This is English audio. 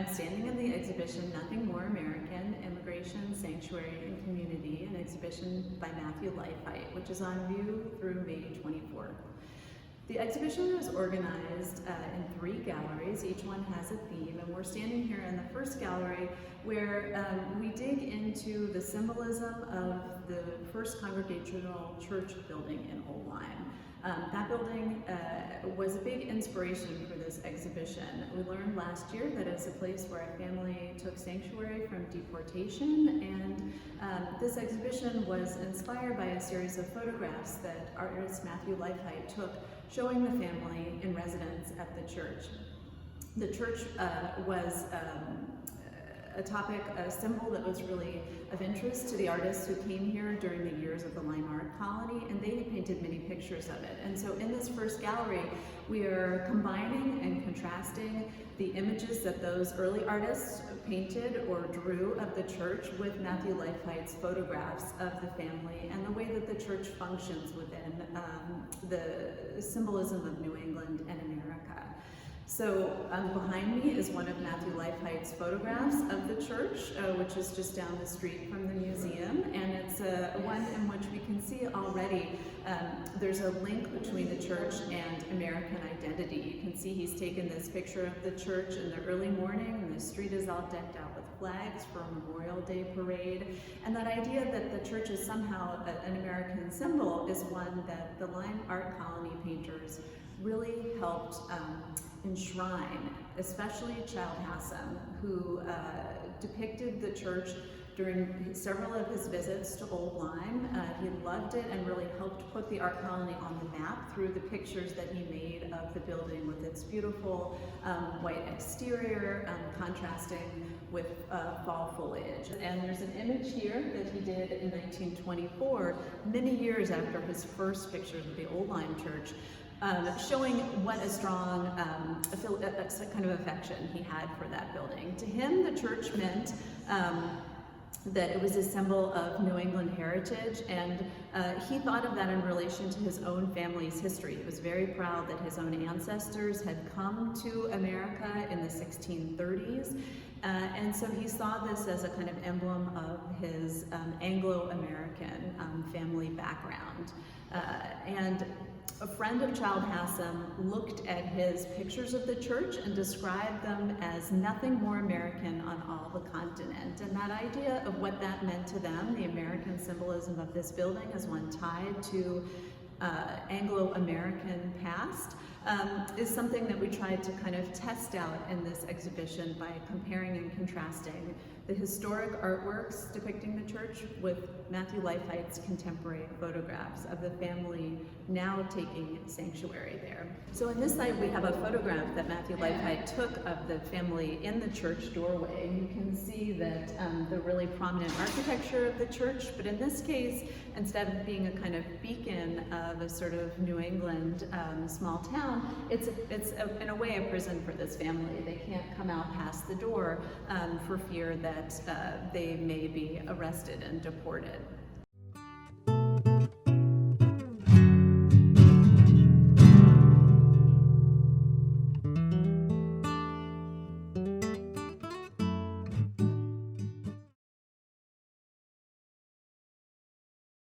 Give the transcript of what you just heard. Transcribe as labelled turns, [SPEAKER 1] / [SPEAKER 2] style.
[SPEAKER 1] I'm standing in the exhibition, Nothing More American, Immigration, Sanctuary, and Community, an exhibition by Matthew Leifheit, which is on view through May 24th. The exhibition was organized in 3 galleries. Each one has a theme, and we're standing here in the first gallery where we dig into the symbolism of the First Congregational Church building in Old Lyme. That building was a big inspiration for this exhibition. We learned last year that it's a place where a family took sanctuary from deportation, and this exhibition was inspired by a series of photographs that artist Matthew Leifheit took showing the family in residence at the church. The church was a symbol that was really of interest to the artists who came here during the years of the Lyme art colony, and they painted many pictures of it. And so in this first gallery, we are combining and contrasting the images that those early artists painted or drew of the church with Matthew Leifheit's photographs of the family and the way that the church functions within the symbolism of New England and America. So behind me is one of Matthew Leifheit's photographs of the church, which is just down the street from the museum, and it's one in which we can see already there's a link between the church and American identity. You can see he's taken this picture of the church in the early morning, and the street is all decked out with flags for a Memorial Day parade, and that idea that the church is somehow an American symbol is one that the Lyme art colony painters really helped enshrine, especially Childe Hassam, who depicted the church during several of his visits to Old Lyme. He loved it and really helped put the art colony on the map through the pictures that he made of the building with its beautiful white exterior contrasting with fall foliage. And there's an image here that he did in 1924, many years after his first pictures of the Old Lyme church, showing what a strong kind of affection he had for that building. To him, the church meant that it was a symbol of New England heritage, and he thought of that in relation to his own family's history. He was very proud that his own ancestors had come to America in the 1630s, and so he saw this as a kind of emblem of his Anglo-American family background. And a friend of Childe Hassam looked at his pictures of the church and described them as nothing more American on all the continent. And that idea of what that meant to them, the American symbolism of this building as one tied to Anglo-American past, is something that we tried to kind of test out in this exhibition by comparing and contrasting the historic artworks depicting the church with Matthew Leifheit's contemporary photographs of the family now taking sanctuary there. So in this slide we have a photograph that Matthew Leifheit took of the family in the church doorway. You can see that the really prominent architecture of the church, but in this case, instead of being a kind of beacon of a sort of New England small town, it's in a way a prison for this family. They can't come out past the door for fear that they may be arrested and deported.